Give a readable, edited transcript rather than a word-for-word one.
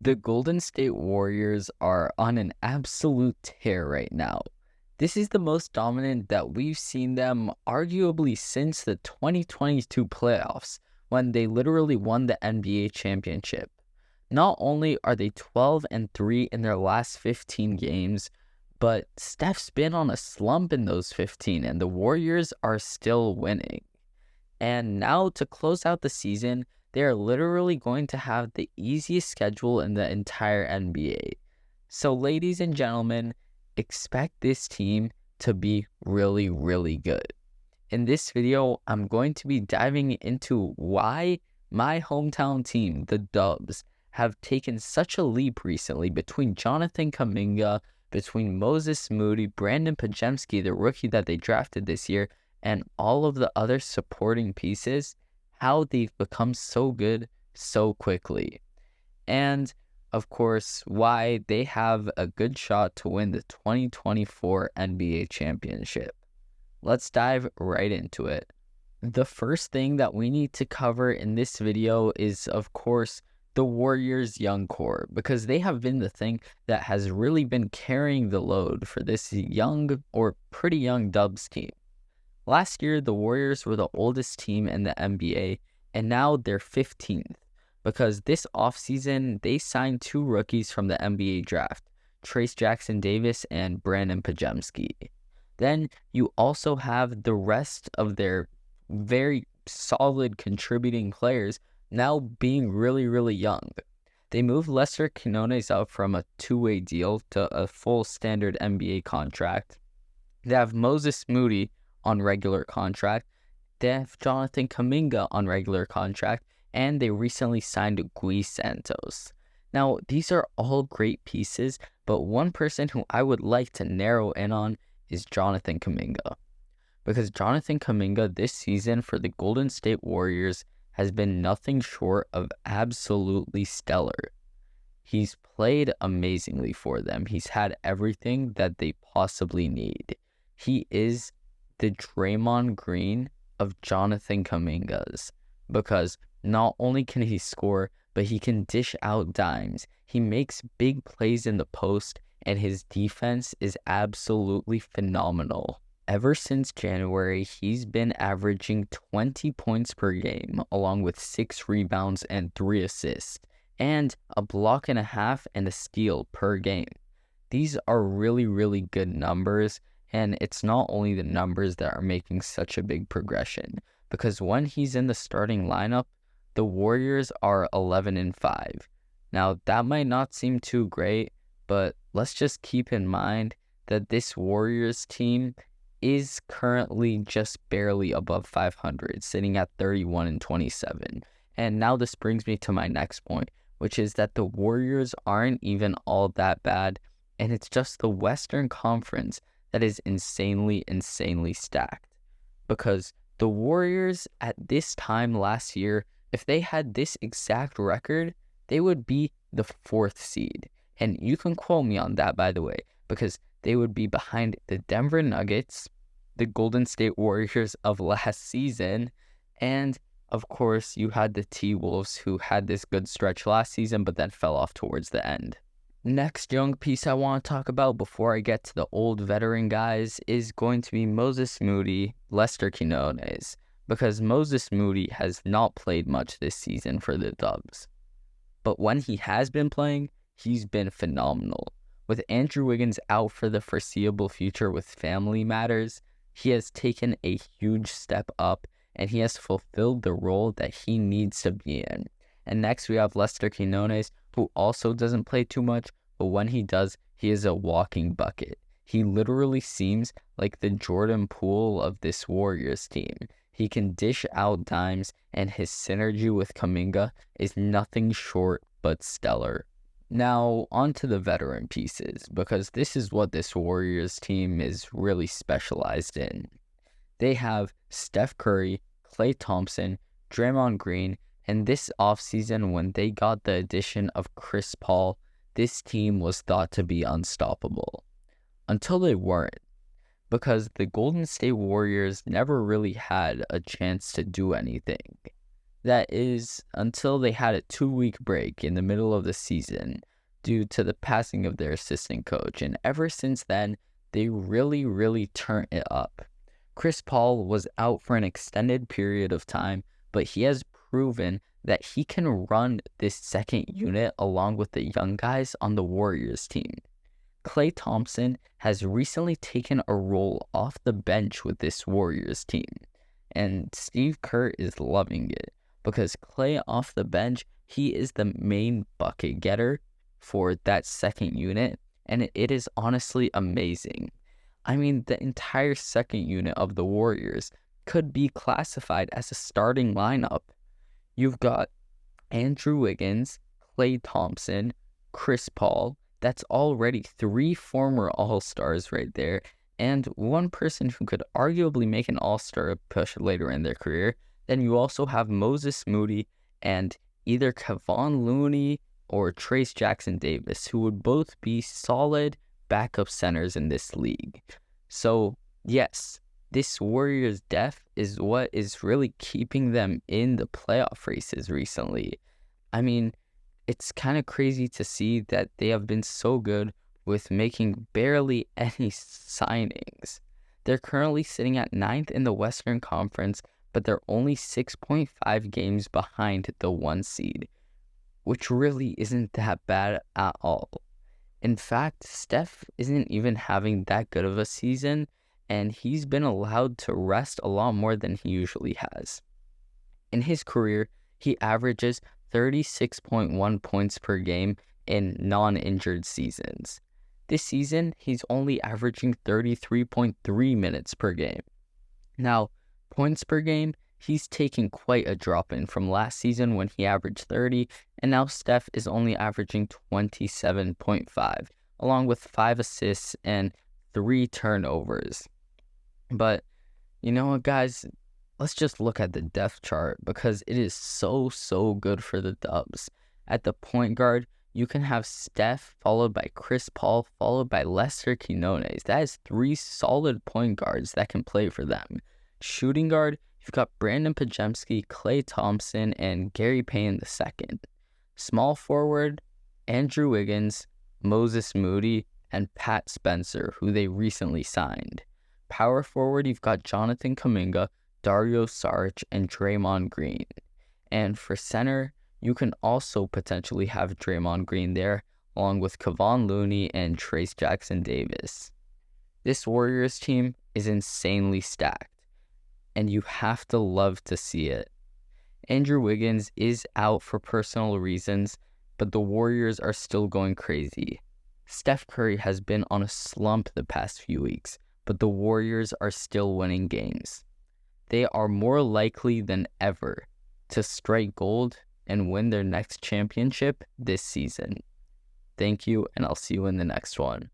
The Golden State Warriors are on an absolute tear right now. This is the most dominant that we've seen them arguably since the 2022 playoffs, when they literally won the NBA championship. Not only are they 12-3 in their last 15 games, but Steph's been on a slump in those 15, and the Warriors are still winning. And now to close out the season, they are literally going to have the easiest schedule in the entire NBA. So, ladies and gentlemen, expect this team to be really, really good. In this video, I'm going to be diving into why my hometown team, the Dubs, have taken such a leap recently between Jonathan Kaminga, between Moses Moody, Brandon Pajemski, the rookie that they drafted this year, and all of the other supporting pieces, how they've become so good so quickly. And, of course, why they have a good shot to win the 2024 NBA championship. Let's dive right into it. The first thing that we need to cover in this video is, of course, the Warriors' young core, because they have been the thing that has really been carrying the load for this young or pretty young Dubs team. Last year, the Warriors were the oldest team in the NBA, and now they're 15th, because this offseason, they signed two rookies from the NBA draft, Trayce Jackson-Davis and Brandon Pajemski. Then you also have the rest of their very solid contributing players now being really, really young. They moved Lester Quinones up from a two-way deal to a full standard NBA contract. They have Moses Moody on regular contract. They have Jonathan Kaminga on regular contract, and they recently signed Gui Santos. Now, these are all great pieces, but one person who I would like to narrow in on is Jonathan Kaminga. Because Jonathan Kaminga this season for the Golden State Warriors has been nothing short of absolutely stellar. He's played amazingly for them. He's had everything that they possibly need. He is the Draymond Green of Jonathan Kaminga's, because not only can he score, but he can dish out dimes. He makes big plays in the post, and his defense is absolutely phenomenal. Ever since January, he's been averaging 20 points per game, along with 6 rebounds and 3 assists, and a block and a half and a steal per game. These are really, really good numbers, and it's not only the numbers that are making such a big progression, because when he's in the starting lineup, the Warriors are 11-5. Now, that might not seem too great, but let's just keep in mind that this Warriors team is currently just barely above 500, sitting at 31-27. And now this brings me to my next point, which is that the Warriors aren't even all that bad, and it's just the Western Conference that is insanely, insanely stacked. Because the Warriors at this time last year, if they had this exact record, they would be the 4th seed. And you can quote me on that, by the way, because they would be behind the Denver Nuggets, the Golden State Warriors of last season, and of course, you had the T-Wolves, who had this good stretch last season, but then fell off towards the end. Next young piece I want to talk about before I get to the old veteran guys is going to be Moses Moody, Lester Quinones, because Moses Moody has not played much this season for the Dubs. But when he has been playing, he's been phenomenal. With Andrew Wiggins out for the foreseeable future with family matters, he has taken a huge step up, and he has fulfilled the role that he needs to be in. And next we have Lester Quinones, who also doesn't play too much, but when he does, he is a walking bucket. He literally seems like the Jordan Poole of this Warriors team. He can dish out dimes, and his synergy with Kaminga is nothing short but stellar. Now, on to the veteran pieces, because this is what this Warriors team is really specialized in. They have Steph Curry, Klay Thompson, Draymond Green, and this offseason when they got the addition of Chris Paul, this team was thought to be unstoppable. Until they weren't, because the Golden State Warriors never really had a chance to do anything. That is until they had a 2-week break in the middle of the season due to the passing of their assistant coach. And ever since then, they really turned it up. Chris Paul was out for an extended period of time, but he has proven that he can run this second unit along with the young guys on the Warriors team. Klay Thompson has recently taken a role off the bench with this Warriors team, and Steve Kerr is loving it because Klay off the bench, he is the main bucket getter for that second unit, and it is honestly amazing. I mean, the entire second unit of the Warriors could be classified as a starting lineup. You've got Andrew Wiggins, Klay Thompson, Chris Paul. That's already 3 former All-Stars right there, and one person who could arguably make an All-Star push later in their career. Then you also have Moses Moody and either Kevon Looney or Trace Jackson Davis, who would both be solid backup centers in this league. So, yes, this Warriors depth is what is really keeping them in the playoff races recently. I mean, it's kind of crazy to see that they have been so good with making barely any signings. They're currently sitting at 9th in the Western Conference, but they're only 6.5 games behind the 1 seed, which really isn't that bad at all. In fact, Steph isn't even having that good of a season, and he's been allowed to rest a lot more than he usually has. In his career, he averages 36.1 points per game in non-injured seasons. This season, he's only averaging 33.3 minutes per game. Now, points per game, he's taking quite a drop in from last season when he averaged 30, and now Steph is only averaging 27.5, along with 5 assists and 3 turnovers. But you know what, guys? Let's just look at the depth chart because it is so good for the Dubs. At the point guard, you can have Steph followed by Chris Paul followed by Lester Quinones. That is 3 solid point guards that can play for them. Shooting guard, you've got Brandon Pajemski, Klay Thompson, and Gary Payne II. Small forward, Andrew Wiggins, Moses Moody, and Pat Spencer, who they recently signed. Power forward, you've got Jonathan Kaminga, Dario Saric, and Draymond Green. And for center, you can also potentially have Draymond Green there, along with Kevon Looney and Trace Jackson Davis. This Warriors team is insanely stacked, and you have to love to see it. Andrew Wiggins is out for personal reasons, but the Warriors are still going crazy. Steph Curry has been on a slump the past few weeks, but the Warriors are still winning games. They are more likely than ever to strike gold and win their next championship this season. Thank you, and I'll see you in the next one.